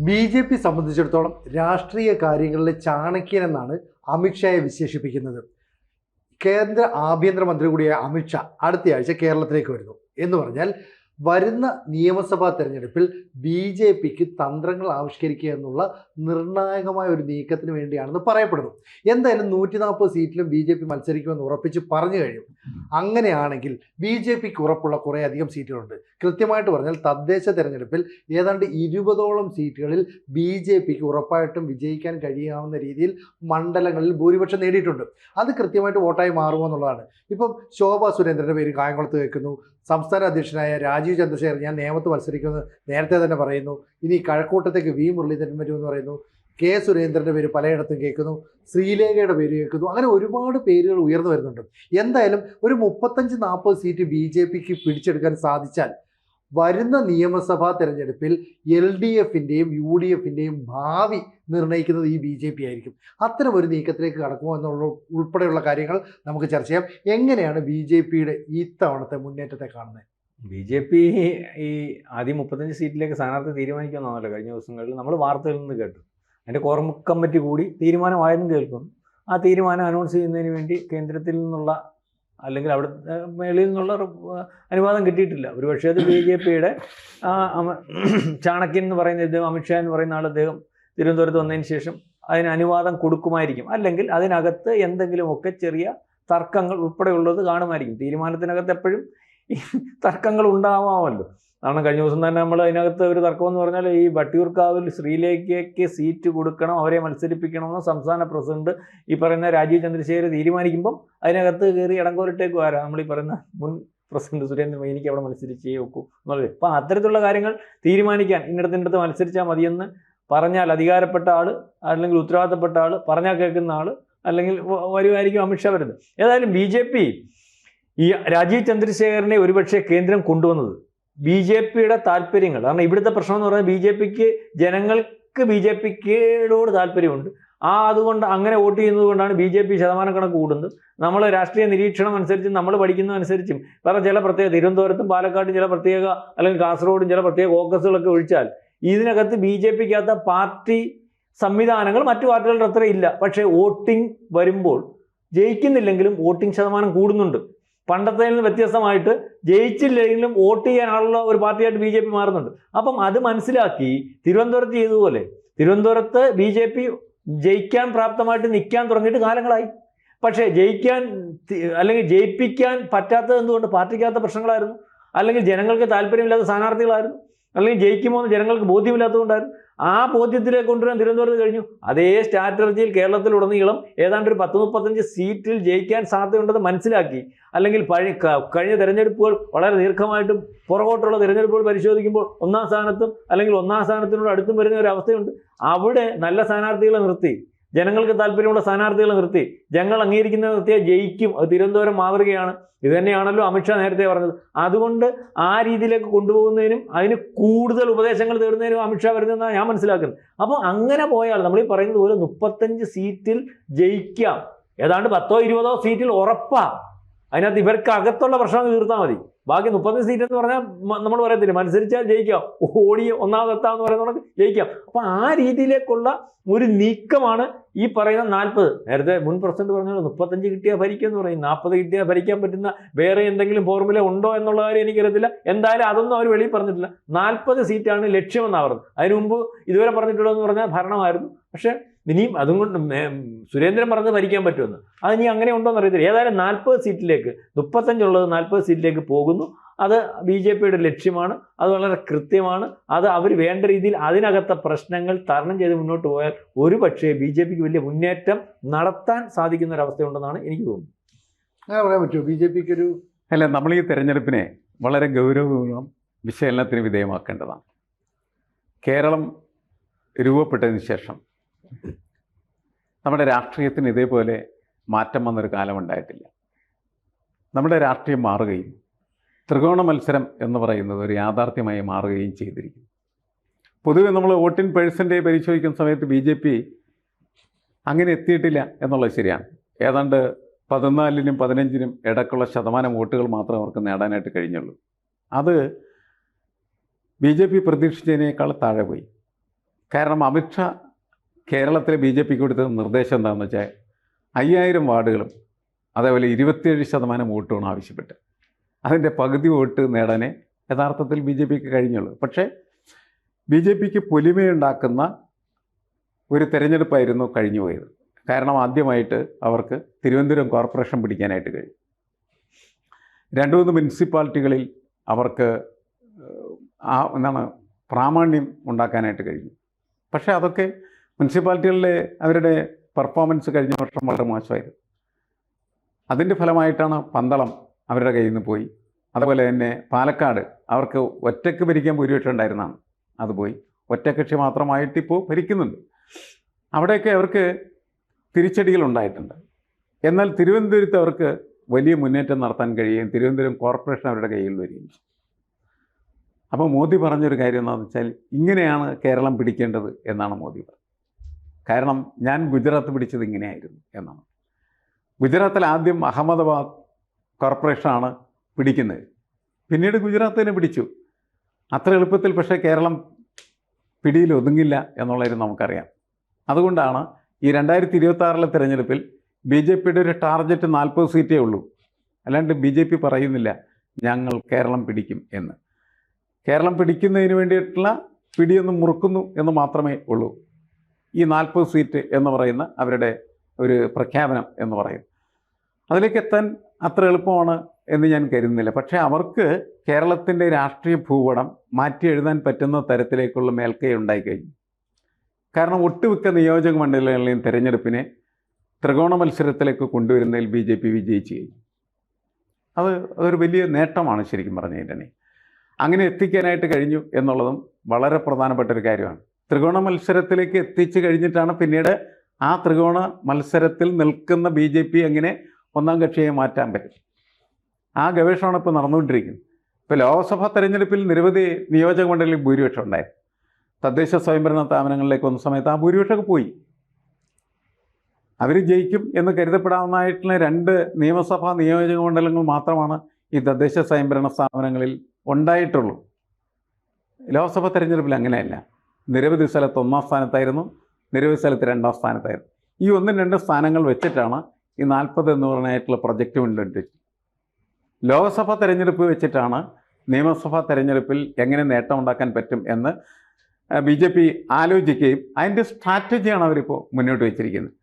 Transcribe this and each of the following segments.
BJP. സംബന്ധിച്ചിടത്തോളം രാഷ്ട്രീയ കാര്യങ്ങളിലെ ചാണക്യൻ എന്നാണ് അമിത്ഷായെ വിശേഷിപ്പിക്കുന്നത്. കേന്ദ്ര ആഭ്യന്തരമന്ത്രി കൂടിയായ അമിത്ഷാ അടുത്തയാഴ്ച കേരളത്തിലേക്ക് വരുന്നു എന്ന് പറഞ്ഞാൽ വരുന്ന നിയമസഭാ തെരഞ്ഞെടുപ്പിൽ ബി.ജെ.പിക്ക് തന്ത്രങ്ങൾ ആവിഷ്കരിക്കുക എന്നുള്ള നിർണായകമായ ഒരു നീക്കത്തിന് വേണ്ടിയാണെന്ന് പറയപ്പെടുന്നു. എന്തായാലും 140 സീറ്റിലും ബി.ജെ.പി. മത്സരിക്കുമെന്ന് ഉറപ്പിച്ച് പറഞ്ഞു കഴിഞ്ഞു. അങ്ങനെയാണെങ്കിൽ ബി.ജെ.പിക്ക് ഉറപ്പുള്ള കുറേയധികം സീറ്റുകളുണ്ട്. കൃത്യമായിട്ട് പറഞ്ഞാൽ തദ്ദേശ തെരഞ്ഞെടുപ്പിൽ ഏതാണ്ട് 20ഓളം സീറ്റുകളിൽ ബി.ജെ.പിക്ക് ഉറപ്പായിട്ടും വിജയിക്കാൻ കഴിയാവുന്ന രീതിയിൽ മണ്ഡലങ്ങളിൽ ഭൂരിപക്ഷം നേടിയിട്ടുണ്ട്. അത് കൃത്യമായിട്ട് വോട്ടായി മാറുമോ എന്നുള്ളതാണ്. ഇപ്പം ശോഭാ സുരേന്ദ്രൻ്റെ പേര് കായംകുളത്ത് കേൾക്കുന്നു. സംസ്ഥാന അധ്യക്ഷനായ രാജീവ് ചന്ദ്രശേഖർ ഞാൻ നേമത്ത് മത്സരിക്കുമെന്ന് നേരത്തെ തന്നെ പറയുന്നു. ഇനി കഴക്കൂട്ടത്തേക്ക് വി മുരളീധരൻ വരുമെന്ന് പറയുന്നു. കെ സുരേന്ദ്രൻ്റെ പേര് പലയിടത്തും കേൾക്കുന്നു. ശ്രീലേഖയുടെ പേര് കേൾക്കുന്നു. അങ്ങനെ ഒരുപാട് പേരുകൾ ഉയർന്നു വരുന്നുണ്ട്. എന്തായാലും ഒരു 35-40 സീറ്റ് ബി.ജെ.പിക്ക് പിടിച്ചെടുക്കാൻ സാധിച്ചാൽ വരുന്ന നിയമസഭാ തെരഞ്ഞെടുപ്പിൽ LDFിൻ്റെയും UDFിൻ്റെയും ഭാവി നിർണ്ണയിക്കുന്നത് ഈ ബി.ജെ.പി. ആയിരിക്കും. അത്തരം ഒരു നീക്കത്തിലേക്ക് കടക്കുമോ എന്നുള്ള ഉൾപ്പെടെയുള്ള കാര്യങ്ങൾ നമുക്ക് ചർച്ച ചെയ്യാം. എങ്ങനെയാണ് ബി.ജെ.പിയുടെ ഈ തവണത്തെ മുന്നേറ്റത്തെ കാണുന്നത്? ബി.ജെ.പി. ഈ ആദ്യം 35 സീറ്റിലേക്ക് സ്ഥാനാർത്ഥി തീരുമാനിക്കുമെന്നാണല്ലോ കഴിഞ്ഞ ദിവസങ്ങളിൽ നമ്മൾ വാർത്തകളിൽ നിന്ന് കേട്ടു. അതിൻ്റെ കോർ കമ്മിറ്റി കൂടി തീരുമാനമായെന്നും കേൾക്കുന്നു. ആ തീരുമാനം അനൗൺസ് ചെയ്യുന്നതിന് വേണ്ടി കേന്ദ്രത്തിൽ നിന്നുള്ള അല്ലെങ്കിൽ അവിടെ മേളിൽ നിന്നുള്ള അനുവാദം കിട്ടിയിട്ടില്ല. ഒരുപക്ഷേ അത് ബി.ജെ.പിയുടെ ചാണക്യൻ എന്ന് പറയുന്ന ഇദ്ദേഹം, അമിത്ഷാ എന്ന് പറയുന്ന ആൾ, അദ്ദേഹം തിരുവനന്തപുരത്ത് വന്നതിന് ശേഷം അതിന് അനുവാദം കൊടുക്കുമായിരിക്കും. അല്ലെങ്കിൽ അതിനകത്ത് എന്തെങ്കിലുമൊക്കെ ചെറിയ തർക്കങ്ങൾ ഉൾപ്പെടെയുള്ളത് കാണുമായിരിക്കും. തീരുമാനത്തിനകത്ത് എപ്പോഴും ഈ തർക്കങ്ങൾ ഉണ്ടാവാമല്ലോ. കാരണം കഴിഞ്ഞ ദിവസം തന്നെ നമ്മൾ അതിനകത്ത് ഒരു തർക്കം എന്ന് പറഞ്ഞാൽ ഈ വട്ടിയൂർക്കാവിൽ ശ്രീലേഖയ്ക്ക് സീറ്റ് കൊടുക്കണം, അവരെ മത്സരിപ്പിക്കണമെന്ന് സംസ്ഥാന പ്രസിഡന്റ് ഈ പറയുന്ന രാജീവ് ചന്ദ്രശേഖർ തീരുമാനിക്കുമ്പം അതിനകത്ത് കയറി ഇടങ്കോലിട്ടേക്ക് വരാം. നമ്മൾ ഈ പറയുന്ന മുൻ പ്രസിഡന്റ് സുരേന്ദ്രൻ എനിക്ക് അവിടെ മത്സരിച്ചേ ഒക്കൂ എന്നുള്ളത്. അപ്പം അത്തരത്തിലുള്ള കാര്യങ്ങൾ തീരുമാനിക്കാൻ ഇന്നടത്തിൻ്റെ മത്സരിച്ചാൽ മതിയെന്ന് പറഞ്ഞാൽ അധികാരപ്പെട്ട ആൾ അല്ലെങ്കിൽ ഉത്തരവാദിത്തപ്പെട്ട ആൾ, പറഞ്ഞാൽ കേൾക്കുന്ന ആൾ അല്ലെങ്കിൽ വരുമായിരിക്കും അമിത്ഷാ വരുന്നത്. ഏതായാലും ബി.ജെ.പി. ഈ രാജീവ് ചന്ദ്രശേഖരനെ ഒരുപക്ഷെ കേന്ദ്രം കൊണ്ടുവന്നത് ബി.ജെ.പിയുടെ താല്പര്യങ്ങൾ, കാരണം ഇവിടുത്തെ പ്രശ്നം എന്ന് പറഞ്ഞാൽ ബി.ജെ.പിക്ക് ജനങ്ങൾക്ക് ബി.ജെ.പിയോട് താല്പര്യമുണ്ട്. അതുകൊണ്ട് അങ്ങനെ വോട്ട് ചെയ്യുന്നത് കൊണ്ടാണ് ബി.ജെ.പി. ശതമാനം കണക്ക് കൂടുന്നത്. നമ്മൾ രാഷ്ട്രീയ നിരീക്ഷണം അനുസരിച്ചും നമ്മൾ പഠിക്കുന്നതനുസരിച്ചും വേറെ ചില പ്രത്യേക തിരുവനന്തപുരത്തും പാലക്കാടും ചില പ്രത്യേക അല്ലെങ്കിൽ കാസർഗോഡും ചില പ്രത്യേക ഫോക്കസുകളൊക്കെ ഒഴിച്ചാൽ ഇതിനകത്ത് ബി.ജെ.പിക്കകത്ത പാർട്ടി സംവിധാനങ്ങൾ മറ്റു പാർട്ടികളുടെ അത്ര ഇല്ല. പക്ഷേ വോട്ടിംഗ് വരുമ്പോൾ ജയിക്കുന്നില്ലെങ്കിലും വോട്ടിംഗ് ശതമാനം കൂടുന്നുണ്ട്. പണ്ടത്തേൽ നിന്ന് വ്യത്യസ്തമായിട്ട് ജയിച്ചില്ലെങ്കിലും വോട്ട് ചെയ്യാനുള്ള ഒരു പാർട്ടിയായിട്ട് ബി.ജെ.പി. മാറുന്നുണ്ട്. അപ്പം അത് മനസ്സിലാക്കി തിരുവനന്തപുരത്ത് ചെയ്തതുപോലെ തിരുവനന്തപുരത്ത് ബി.ജെ.പി. ജയിക്കാൻ പ്രാപ്തമായിട്ട് നിൽക്കാൻ തുടങ്ങിയിട്ട് കാലങ്ങളായി. പക്ഷേ ജയിക്കാൻ അല്ലെങ്കിൽ ജയിപ്പിക്കാൻ പറ്റാത്തത് എന്തുകൊണ്ട്? പാർട്ടിക്കകത്ത പ്രശ്നങ്ങളായിരുന്നു, അല്ലെങ്കിൽ ജനങ്ങൾക്ക് താല്പര്യമില്ലാത്ത സ്ഥാനാർത്ഥികളായിരുന്നു, അല്ലെങ്കിൽ ജയിക്കുമോ എന്ന് ജനങ്ങൾക്ക് ബോധ്യമില്ലാത്തതുകൊണ്ടായിരുന്നു. ആ ബോധ്യത്തിലേക്ക് കൊണ്ടുവരാൻ തിരുവനന്തപുരത്ത് കഴിഞ്ഞു. അതേ സ്ട്രാറ്റജിയിൽ കേരളത്തിലുടനീളം ഏതാണ്ട് ഒരു 10-35 സീറ്റിൽ ജയിക്കാൻ സാധ്യതയുണ്ടെന്ന് മനസ്സിലാക്കി. അല്ലെങ്കിൽ കഴിഞ്ഞ തിരഞ്ഞെടുപ്പുകൾ വളരെ ദീർഘമായിട്ടും പുറകോട്ടുള്ള തിരഞ്ഞെടുപ്പുകൾ പരിശോധിക്കുമ്പോൾ ഒന്നാം സ്ഥാനത്തും അല്ലെങ്കിൽ ഒന്നാം സ്ഥാനത്തിനോട് അടുത്തും വരുന്ന ഒരു അവസ്ഥയുണ്ട്. അവിടെ നല്ല സ്ഥാനാർത്ഥികളെ നിർത്തി, ജനങ്ങൾക്ക് താല്പര്യമുള്ള സ്ഥാനാർത്ഥികളെ നിർത്തി, ജനങ്ങൾ അംഗീകരിക്കുന്ന നിർത്തിയാൽ ജയിക്കും. അത് തിരുവനന്തപുരം മാതൃകയാണ്. ഇത് തന്നെയാണല്ലോ അമിത്ഷാ നേരത്തെ പറഞ്ഞത്. അതുകൊണ്ട് ആ രീതിയിലേക്ക് കൊണ്ടുപോകുന്നതിനും അതിന് കൂടുതൽ ഉപദേശങ്ങൾ തേടുന്നതിനും അമിത്ഷാ വരുന്നതെന്നാണ് ഞാൻ മനസ്സിലാക്കുന്നത്. അപ്പോൾ അങ്ങനെ പോയാൽ നമ്മൾ ഈ പറയുന്നത് പോലെ 35 സീറ്റിൽ ജയിക്കാം, ഏതാണ്ട് 10-20 സീറ്റിൽ ഉറപ്പാണ്. അതിനകത്ത് ഇവർക്ക് അകത്തുള്ള പ്രശ്നം തീർത്താൽ മതി. ബാക്കി 35 സീറ്റ് എന്ന് പറഞ്ഞാൽ നമ്മൾ പറയത്തില്ല മത്സരിച്ചാൽ ജയിക്കാം, ഓടി ഒന്നാമതെത്താമെന്ന് പറയുന്നത് ജയിക്കാം. അപ്പോൾ ആ രീതിയിലേക്കുള്ള ഒരു നീക്കമാണ് ഈ പറയുന്ന 40. നേരത്തെ മുൻ പ്രസിഡന്റ് പറഞ്ഞാൽ 35 കിട്ടിയാൽ ഭരിക്കുമെന്ന് പറയും, 40 കിട്ടിയാൽ ഭരിക്കാൻ പറ്റുന്ന വേറെ എന്തെങ്കിലും ഫോർമുല ഉണ്ടോ എന്നുള്ള കാര്യം എനിക്കറിയത്തില്ല. എന്തായാലും അതൊന്നും അവർ വെളിയിൽ പറഞ്ഞിട്ടില്ല. 40 സീറ്റാണ് ലക്ഷ്യമെന്നാണ് പറഞ്ഞത്. അതിനു മുമ്പ് ഇതുവരെ പറഞ്ഞിട്ടുള്ളതെന്ന് പറഞ്ഞാൽ ഭരണമായിരുന്നു. പക്ഷേ ഇനിയും അതും കൊണ്ട് സുരേന്ദ്രൻ പറഞ്ഞത് ഭരിക്കാൻ പറ്റുമെന്ന്, അത് ഇനി അങ്ങനെ ഉണ്ടോ എന്ന് അറിയത്തില്ല. ഏതായാലും 40 സീറ്റിലേക്ക് 35 ഉള്ളത് 40 സീറ്റിലേക്ക് പോകുന്നു. അത് ബി.ജെ.പിയുടെ ലക്ഷ്യമാണ്. അത് വളരെ കൃത്യമാണ്. അത് അവർ വേണ്ട രീതിയിൽ അതിനകത്തെ പ്രശ്നങ്ങൾ തരണം ചെയ്ത് മുന്നോട്ട് പോയാൽ ഒരുപക്ഷേ ബി.ജെ.പിക്ക് വലിയ മുന്നേറ്റം നടത്താൻ സാധിക്കുന്ന ഒരവസ്ഥയുണ്ടെന്നാണ് എനിക്ക് തോന്നുന്നത്. അങ്ങനെ പറയാൻ പറ്റുമോ ബി.ജെ.പിക്ക് ഒരു? അല്ല, നമ്മൾ ഈ തെരഞ്ഞെടുപ്പിനെ വളരെ ഗൗരവപൂർവ്വം വിശകലനത്തിന് വിധേയമാക്കേണ്ടതാണ്. കേരളം രൂപപ്പെട്ടതിന് ശേഷം നമ്മുടെ രാഷ്ട്രീയത്തിന് ഇതേപോലെ മാറ്റം വന്നൊരു കാലമുണ്ടായിട്ടില്ല. നമ്മുടെ രാഷ്ട്രീയം മാറുകയും ത്രികോണ മത്സരം എന്ന് പറയുന്നത് ഒരു യാഥാർത്ഥ്യമായി മാറുകയും ചെയ്തിരിക്കും. പൊതുവെ നമ്മൾ വോട്ടിംഗ് പേഴ്സൻറ്റേജ് പരിശോധിക്കുന്ന സമയത്ത് ബി.ജെ.പി. അങ്ങനെ എത്തിയിട്ടില്ല എന്നുള്ളത് ശരിയാണ്. ഏതാണ്ട് 14-നും 15-നും ഇടയ്ക്കുള്ള ശതമാനം വോട്ടുകൾ മാത്രമേ അവർക്ക് നേടാനായിട്ട് കഴിഞ്ഞുള്ളൂ. അത് ബി.ജെ.പി. പ്രതീക്ഷിച്ചതിനേക്കാൾ താഴെ പോയി. കാരണം അമിത്ഷാ കേരളത്തിലെ BJP കൊടുത്ത നിർദ്ദേശം എന്താണെന്ന് വെച്ചാൽ 5000 വാർഡുകളും അതേപോലെ 27% വോട്ടുമാണ് ആവശ്യപ്പെട്ട്. അതിൻ്റെ പകുതി വോട്ട് നേടാനേ യഥാർത്ഥത്തിൽ BJPക്ക് കഴിഞ്ഞുള്ളൂ. പക്ഷേ BJPക്ക് പൊലിമയുണ്ടാക്കുന്ന ഒരു തെരഞ്ഞെടുപ്പായിരുന്നു കഴിഞ്ഞു പോയത്. കാരണം ആദ്യമായിട്ട് അവർക്ക് തിരുവനന്തപുരം കോർപ്പറേഷൻ പിടിക്കാനായിട്ട് കഴിയും. 2-3 മുനിസിപ്പാലിറ്റികളിൽ അവർക്ക് പ്രാമാണ്യം ഉണ്ടാക്കാനായിട്ട് കഴിഞ്ഞു. പക്ഷേ അതൊക്കെ മുനിസിപ്പാലിറ്റികളിലെ അവരുടെ പെർഫോമൻസ് കഴിഞ്ഞ വർഷം വളരെ മോശമായിരുന്നു. അതിൻ്റെ ഫലമായിട്ടാണ് പന്തളം അവരുടെ കയ്യിൽ നിന്ന് പോയി. അതുപോലെ തന്നെ പാലക്കാട് അവർക്ക് ഒറ്റയ്ക്ക് ഭരിക്കാൻ ഭൂരിപക്ഷം ഉണ്ടായിരുന്നതാണ്, അത് പോയി. ഒറ്റക്കക്ഷി മാത്രമായിട്ട് ഇപ്പോൾ ഭരിക്കുന്നുണ്ട്. അവിടെയൊക്കെ അവർക്ക് തിരിച്ചടികളുണ്ടായിട്ടുണ്ട്. എന്നാൽ തിരുവനന്തപുരത്ത് അവർക്ക് വലിയ മുന്നേറ്റം നടത്താൻ കഴിയുകയും തിരുവനന്തപുരം കോർപ്പറേഷൻ അവരുടെ കയ്യിൽ വരികയും ചെയ്തു. അപ്പോൾ മോദി പറഞ്ഞൊരു കാര്യം എന്താണെന്ന് വെച്ചാൽ ഇങ്ങനെയാണ് കേരളം പിടിക്കേണ്ടത് എന്നാണ് മോദി പറഞ്ഞത്. കാരണം ഞാൻ ഗുജറാത്ത് പിടിച്ചത് ഇങ്ങനെയായിരുന്നു എന്നാണ്. ഗുജറാത്തിൽ ആദ്യം അഹമ്മദാബാദ് കോർപ്പറേഷനാണ് പിടിക്കുന്നത്, പിന്നീട് ഗുജറാത്തിനെ പിടിച്ചു. അത്ര എളുപ്പത്തിൽ പക്ഷേ കേരളം പിടിയിൽ ഒതുങ്ങില്ല എന്നുള്ളത് നമുക്കറിയാം. അതുകൊണ്ടാണ് ഈ 2026 തിരഞ്ഞെടുപ്പിൽ BJPയുടെ ഒരു ടാർഗറ്റ് 40 സീറ്റേ ഉള്ളൂ. അല്ലാണ്ട് BJP പറയുന്നില്ല ഞങ്ങൾ കേരളം പിടിക്കും എന്ന്. കേരളം പിടിക്കുന്നതിന് വേണ്ടിയിട്ടുള്ള പിടിയൊന്നും മുറുക്കുന്നു എന്ന് മാത്രമേ ഉള്ളൂ ഈ 40 സീറ്റ് എന്ന് പറയുന്ന അവരുടെ ഒരു പ്രഖ്യാപനം എന്ന് പറയും. അതിലേക്ക് എത്താൻ അത്ര എളുപ്പമാണ് എന്ന് ഞാൻ കരുതുന്നില്ല. പക്ഷേ അവർക്ക് കേരളത്തിൻ്റെ രാഷ്ട്രീയ ഭൂപടം മാറ്റി എഴുതാൻ പറ്റുന്ന തരത്തിലേക്കുള്ള മേൽക്കൈ ഉണ്ടായിക്കഴിഞ്ഞു. കാരണം ഒട്ടുമിക്ക നിയോജക മണ്ഡലങ്ങളിലെയും തിരഞ്ഞെടുപ്പിനെ ത്രികോണ മത്സരത്തിലേക്ക് കൊണ്ടുവരുന്നതിൽ BJP വിജയിച്ചു കഴിഞ്ഞു. അതൊരു വലിയ നേട്ടമാണ് ശരിക്കും പറഞ്ഞു കഴിഞ്ഞിട്ടുണ്ടെങ്കിൽ. അങ്ങനെ എത്തിക്കാനായിട്ട് കഴിഞ്ഞു എന്നുള്ളതും വളരെ പ്രധാനപ്പെട്ട ഒരു കാര്യമാണ്. ത്രികോണ മത്സരത്തിലേക്ക് എത്തിച്ചു കഴിഞ്ഞിട്ടാണ് പിന്നീട് ആ ത്രികോണ മത്സരത്തിൽ നിൽക്കുന്ന BJP എങ്ങനെ ഒന്നാം കക്ഷിയെ മാറ്റാൻ പറ്റും. ആ ഗവേഷണമാണ് ഇപ്പോൾ നടന്നുകൊണ്ടിരിക്കുന്നത്. ഇപ്പോൾ ലോക്സഭാ തെരഞ്ഞെടുപ്പിൽ നിരവധി നിയോജക മണ്ഡലങ്ങളിൽ ഭൂരിപക്ഷം ഉണ്ടായിരുന്നു. തദ്ദേശ സ്വയംഭരണ സ്ഥാപനങ്ങളിലേക്ക് വന്ന സമയത്ത് ആ ഭൂരിപക്ഷമൊക്കെ പോയി. അവർ ജയിക്കും എന്ന് കരുതപ്പെടാവുന്നതായിട്ടുള്ള 2 നിയമസഭാ നിയോജക മണ്ഡലങ്ങൾ മാത്രമാണ് ഈ തദ്ദേശ സ്വയംഭരണ സ്ഥാപനങ്ങളിൽ ഉണ്ടായിട്ടുള്ളൂ. ലോക്സഭാ തെരഞ്ഞെടുപ്പിൽ അങ്ങനെയല്ല. നിരവധി സ്ഥലത്ത് 1-ാം സ്ഥാനത്തായിരുന്നു, നിരവധി സ്ഥലത്ത് 2-ാം സ്ഥാനത്തായിരുന്നു. ഈ 1-2 സ്ഥാനങ്ങൾ വെച്ചിട്ടാണ് ഈ 40 എന്ന് പറഞ്ഞായിട്ടുള്ള പ്രൊജക്റ്റ് മുന്നോട്ട്. ലോക്സഭാ തെരഞ്ഞെടുപ്പ് വെച്ചിട്ടാണ് നിയമസഭാ തെരഞ്ഞെടുപ്പിൽ എങ്ങനെ നേട്ടമുണ്ടാക്കാൻ പറ്റും എന്ന് BJP ആലോചിക്കുകയും അതിൻ്റെ സ്ട്രാറ്റജിയാണ് അവരിപ്പോൾ മുന്നോട്ട് വെച്ചിരിക്കുന്നത്.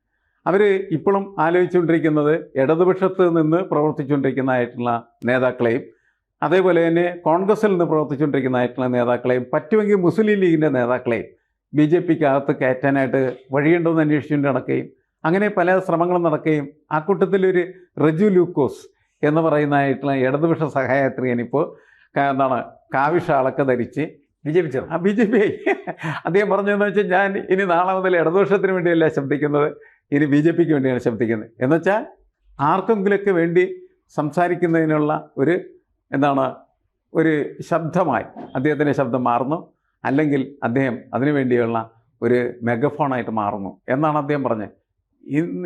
അവർ ഇപ്പോഴും ആലോചിച്ചുകൊണ്ടിരിക്കുന്നത് ഇടതുപക്ഷത്ത് നിന്ന് പ്രവർത്തിച്ചുകൊണ്ടിരിക്കുന്നതായിട്ടുള്ള നേതാക്കളെയും അതേപോലെ തന്നെ കോൺഗ്രസിൽ നിന്ന് പ്രവർത്തിച്ചുകൊണ്ടിരിക്കുന്നതായിട്ടുള്ള നേതാക്കളെയും പറ്റുമെങ്കിൽ മുസ്ലിം ലീഗിൻ്റെ നേതാക്കളെയും BJPക്ക് അകത്ത് കയറ്റാനായിട്ട് വഴിയുണ്ടോയെന്ന് അന്വേഷിച്ചുകൊണ്ട് നടക്കുകയും അങ്ങനെ പല ശ്രമങ്ങളും നടക്കുകയും ആ കൂട്ടത്തിലൊരു റജു ലൂക്കോസ് എന്ന് പറയുന്നതായിട്ടുള്ള ഇടതുപക്ഷ സഹായത്രികൻ ഇപ്പോൾ കാവിഷാളൊക്കെ ധരിച്ച് BJP അദ്ദേഹം പറഞ്ഞതെന്ന് വെച്ചാൽ ഞാൻ ഇനി നാളെ മുതൽ ഇടതുപക്ഷത്തിന് വേണ്ടിയല്ല ശബ്ദിക്കുന്നത്, ഇനി BJPക്ക് വേണ്ടിയാണ് ശബ്ദിക്കുന്നത്. എന്നുവെച്ചാൽ ആർക്കെങ്കിലുമൊക്കെ വേണ്ടി സംസാരിക്കുന്നതിനുള്ള ഒരു ശബ്ദമായി അദ്ദേഹത്തിൻ്റെ ശബ്ദം മാറുന്നു, അല്ലെങ്കിൽ അദ്ദേഹം അതിനുവേണ്ടിയുള്ള ഒരു മെഗഫോണായിട്ട് മാറുന്നു എന്നാണ് അദ്ദേഹം പറഞ്ഞത്.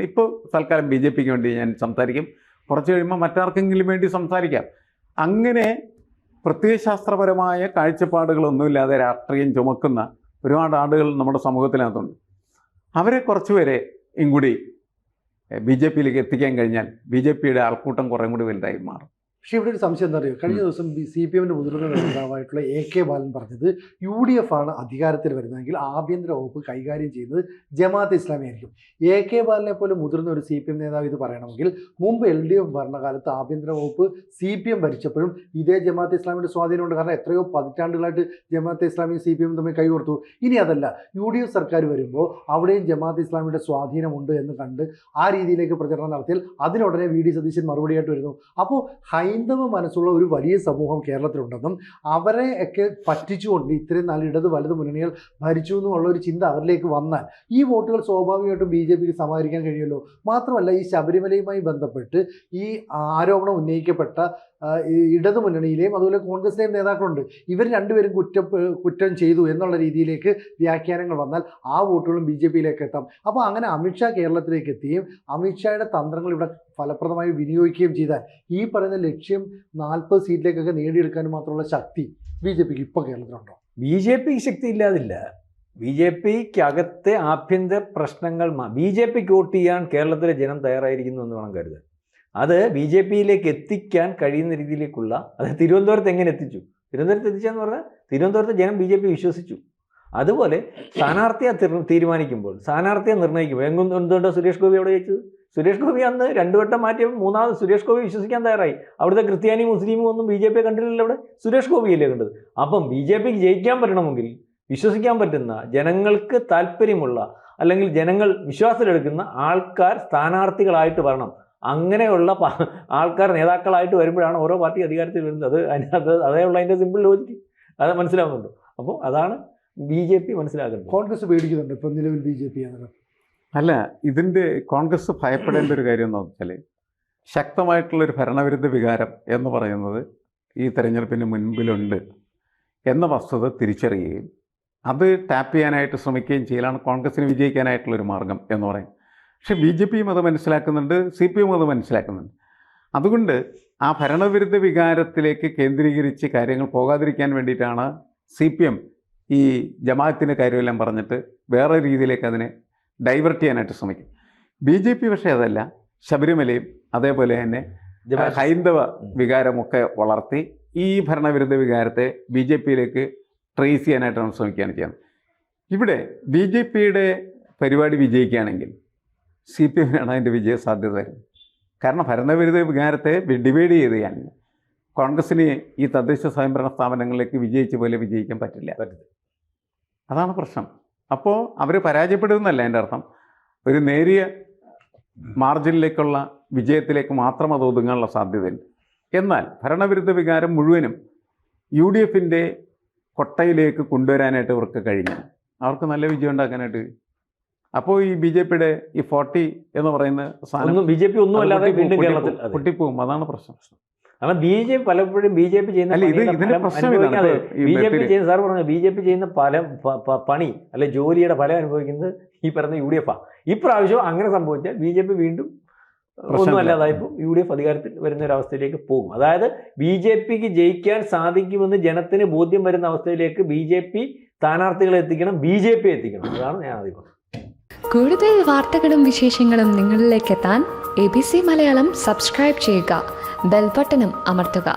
ഇപ്പോൾ തൽക്കാലം BJPക്ക് വേണ്ടി ഞാൻ സംസാരിക്കും, കുറച്ച് കഴിയുമ്പോൾ മറ്റാർക്കെങ്കിലും വേണ്ടി സംസാരിക്കാം. അങ്ങനെ പ്രത്യയശാസ്ത്രപരമായ കാഴ്ചപ്പാടുകളൊന്നുമില്ലാതെ രാഷ്ട്രീയം ചുമക്കുന്ന ഒരുപാട് ആളുകൾ നമ്മുടെ സമൂഹത്തിനകത്തുണ്ട്. അവരെ കുറച്ചുപേരെ കൂടി BJPയിലേക്ക് എത്തിക്കാൻ കഴിഞ്ഞാൽ BJPയുടെ ആൾക്കൂട്ടം കുറേ കൂടി വലുതായി മാറും. പക്ഷേ ഇവിടെ ഒരു സംശയം എന്താ പറയുക, കഴിഞ്ഞ ദിവസം CPMൻ്റെ മുതിർന്ന നേതാവായിട്ടുള്ള AK ബാലൻ പറഞ്ഞത് UDF ആണ് അധികാരത്തിൽ വരുന്നതെങ്കിൽ ആഭ്യന്തര വകുപ്പ് കൈകാര്യം ചെയ്യുന്നത് ജമാഅത്തെ ഇസ്ലാമി ആയിരിക്കും. AK ബാലനെ പോലെ മുതിർന്ന ഒരു CPM നേതാവ് ഇത് പറയണമെങ്കിൽ മുമ്പ് LDF ഭരണകാലത്ത് ആഭ്യന്തര വകുപ്പ് CPM ഭരിച്ചപ്പോഴും ഇതേ ജമാഅത്തെ ഇസ്ലാമിയുടെ സ്വാധീനമുണ്ട്. കാരണം എത്രയോ പതിറ്റാണ്ടുകളായിട്ട് ജമാഅത്തെ ഇസ്ലാമിയും CPM തമ്മിൽ കൈകോർത്തു. ഇനി അതല്ല, UDF സർക്കാർ വരുമ്പോൾ അവിടെയും ജമാഅത്തെ ഇസ്ലാമിയുടെ സ്വാധീനമുണ്ട് എന്ന് കണ്ട് ആ രീതിയിലേക്ക് പ്രചരണം നടത്തിയാൽ അതിനുടനെ VD സതീശൻ മറുപടിയായിട്ട് വരുന്നു. അപ്പോൾ ഹൈന്ദവ മനസ്സുള്ള ഒരു വലിയ സമൂഹം കേരളത്തിലുണ്ടെന്നും അവരെ ഒക്കെ പറ്റിച്ചുകൊണ്ട് ഇത്രയും നാല് ഇടത് വലത് മുന്നണികൾ ഭരിച്ചു എന്നുള്ള ഒരു ചിന്ത അവരിലേക്ക് വന്നാൽ ഈ വോട്ടുകൾ സ്വാഭാവികമായിട്ടും BJPക്ക് സമാഹരിക്കാൻ കഴിയുമല്ലോ. മാത്രമല്ല, ഈ ശബരിമലയുമായി ബന്ധപ്പെട്ട് ഈ ആരോപണം ഉന്നയിക്കപ്പെട്ട ഇടത് മുന്നണിയിലെയും അതുപോലെ കോൺഗ്രസിലെയും നേതാക്കളുണ്ട്. ഇവർ രണ്ടുപേരും കുറ്റം ചെയ്തു എന്നുള്ള രീതിയിലേക്ക് വ്യാഖ്യാനങ്ങൾ വന്നാൽ ആ വോട്ടുകളും BJPയിലേക്ക് എത്താം. അപ്പോൾ അങ്ങനെ അമിത്ഷാ കേരളത്തിലേക്ക് എത്തുകയും അമിത്ഷായുടെ തന്ത്രങ്ങൾ ഇവിടെ ഫലപ്രദമായി വിനിയോഗിക്കുകയും ചെയ്താൽ ഈ പറയുന്ന ലക്ഷ്യം 40 സീറ്റിലേക്കൊക്കെ നേടിയെടുക്കാനും മാത്രമുള്ള ശക്തി BJPക്ക് ഇപ്പോൾ കേരളത്തിലുണ്ടോ? BJPക്ക് ശക്തി ഇല്ലാതില്ല. BJPക്ക് അകത്തെ ആഭ്യന്തര പ്രശ്നങ്ങൾ BJPക്ക് വോട്ട് ചെയ്യാൻ കേരളത്തിലെ ജനം തയ്യാറായിരിക്കുന്നു എന്ന് വേണം കരുതാൻ. അത് BJPയിലേക്ക് എത്തിക്കാൻ കഴിയുന്ന രീതിയിലേക്കുള്ള, അത് തിരുവനന്തപുരത്ത് എങ്ങനെ എത്തിച്ചു, തിരുവനന്തപുരത്ത് എത്തിച്ചെന്ന് പറഞ്ഞാൽ തിരുവനന്തപുരത്ത് ജനം BJP വിശ്വസിച്ചു. അതുപോലെ സ്ഥാനാർത്ഥിയെ തീരുമാനിക്കുമ്പോൾ, സ്ഥാനാർത്ഥിയെ നിർണ്ണയിക്കുമ്പോൾ എന്തുകൊണ്ടോ സുരേഷ് ഗോപി അവിടെ ജയിച്ചത്? സുരേഷ് ഗോപി അന്ന് 2 വട്ടം മാറ്റിയപ്പോൾ മൂന്നാമത് സുരേഷ് ഗോപി വിശ്വസിക്കാൻ തയ്യാറായി. അവിടുത്തെ ക്രിസ്ത്യാനി മുസ്ലിമും ഒന്നും BJP കണ്ടില്ലല്ലോ, അവിടെ സുരേഷ് ഗോപിയല്ലേ കണ്ടത്. അപ്പം BJPക്ക് ജയിക്കാൻ പറ്റണമെങ്കിൽ വിശ്വസിക്കാൻ പറ്റുന്ന, ജനങ്ങൾക്ക് താല്പര്യമുള്ള, അല്ലെങ്കിൽ ജനങ്ങൾ വിശ്വാസത്തിലെടുക്കുന്ന ആൾക്കാർ സ്ഥാനാർത്ഥികളായിട്ട് വരണം. അങ്ങനെയുള്ള ആൾക്കാർ നേതാക്കളായിട്ട് വരുമ്പോഴാണ് ഓരോ പാർട്ടി അധികാരത്തിൽ വരുന്നത്. അതേ ഉള്ള അതിൻ്റെ സിമ്പിൾ ലോജിക്ക് അത് മനസ്സിലാവുന്നുണ്ട്. അപ്പോൾ അതാണ് BJP മനസ്സിലാക്കുന്നത്. കോൺഗ്രസ് പേടിക്കുന്നുണ്ട് ഇപ്പം നിലവിൽ BJP ആണ്. അല്ല, ഇതിൻ്റെ കോൺഗ്രസ് ഭയപ്പെടേണ്ട ഒരു കാര്യം എന്താണെന്ന് വെച്ചാൽ, ശക്തമായിട്ടുള്ളൊരു ഭരണവിരുദ്ധ വികാരം എന്ന് പറയുന്നത് ഈ തെരഞ്ഞെടുപ്പിന് മുൻപിലുണ്ട് എന്ന വസ്തുത തിരിച്ചറിയുകയും അത് ടാപ്പ് ചെയ്യാനായിട്ട് ശ്രമിക്കുകയും ചെയ്യലാണ് കോൺഗ്രസിന് വിജയിക്കാനായിട്ടുള്ളൊരു മാർഗം എന്ന് പറയും. പക്ഷേ BJPയും അത് മനസ്സിലാക്കുന്നുണ്ട്, CPM അത് മനസ്സിലാക്കുന്നുണ്ട്. അതുകൊണ്ട് ആ ഭരണവിരുദ്ധ വികാരത്തിലേക്ക് കേന്ദ്രീകരിച്ച് കാര്യങ്ങൾ പോകാതിരിക്കാൻ വേണ്ടിയിട്ടാണ് CPM ഈ ജമാഅത്തിൻ്റെ കാര്യമെല്ലാം പറഞ്ഞിട്ട് വേറെ രീതിയിലേക്ക് അതിനെ ഡൈവേർട്ട് ചെയ്യാനായിട്ട് ശ്രമിക്കും. BJP പക്ഷേ അതല്ല, ശബരിമലയും അതേപോലെ തന്നെ ഹൈന്ദവ വികാരമൊക്കെ വളർത്തി ഈ ഭരണവിരുദ്ധ വികാരത്തെ BJPയിലേക്ക് ട്രേസ് ചെയ്യാനായിട്ടാണ് ശ്രമിക്കുകയാണ് ചെയ്യുന്നത്. ഇവിടെ BJPയുടെ പരിപാടി വിജയിക്കുകയാണെങ്കിൽ CPMനാണ് അതിൻ്റെ വിജയ സാധ്യത വരുന്നത്. കാരണം ഭരണവിരുദ്ധ വികാരത്തെ ഡിവൈഡ് ചെയ്ത് കോൺഗ്രസ്സിന് ഈ തദ്ദേശ സ്വയംഭരണ സ്ഥാപനങ്ങളിലേക്ക് വിജയിച്ച പോലെ വിജയിക്കാൻ പറ്റില്ല. അതാണ് പ്രശ്നം. അപ്പോൾ അവർ പരാജയപ്പെടുന്നല്ല എൻ്റെ അർത്ഥം, ഒരു നേരിയ മാർജിനിലേക്കുള്ള വിജയത്തിലേക്ക് മാത്രം അത് ഒതുങ്ങാനുള്ള സാധ്യതയുണ്ട്. എന്നാൽ ഭരണവിരുദ്ധ വികാരം മുഴുവനും UDFൻ്റെ കൊട്ടയിലേക്ക് കൊണ്ടുവരാനായിട്ട് ഇവർക്ക് കഴിഞ്ഞാൽ അവർക്ക് നല്ല വിജയം ഉണ്ടാക്കാനായിട്ട് കഴിയും. അപ്പോൾ ഈ BJPയുടെ ഈ 40 എന്ന് പറയുന്ന സാധനം BJP ഒന്നും അല്ലാതെ പൊട്ടിപ്പോവും. അതാണ് പ്രശ്നം. കാരണം BJP പലപ്പോഴും BJP ചെയ്യുന്ന സാർ പറഞ്ഞു, BJP ചെയ്യുന്ന പണി അല്ലെ ജോലിയുടെ ഫലം അനുഭവിക്കുന്നത് ഈ പറഞ്ഞ UDF. ഇപ്രാവശ്യം അങ്ങനെ സംഭവിച്ചാൽ BJP വീണ്ടും ഒന്നുമല്ലാതായപ്പോൾ UDF അധികാരത്തിൽ വരുന്ന ഒരു അവസ്ഥയിലേക്ക് പോകും. അതായത് BJPക്ക് ജയിക്കാൻ സാധിക്കുമെന്ന് ജനത്തിന് ബോധ്യം വരുന്ന അവസ്ഥയിലേക്ക് BJP സ്ഥാനാർത്ഥികളെ എത്തിക്കണം, BJP എത്തിക്കണം. അതാണ് ഞാൻ ആദ്യം പറഞ്ഞത്. കൂടുതൽ വാർത്തകളും വിശേഷങ്ങളും നിങ്ങളിലേക്ക് എത്താൻ ABC മലയാളം സബ്സ്ക്രൈബ് ചെയ്യുക, ബെൽ ബട്ടണും അമർത്തുക.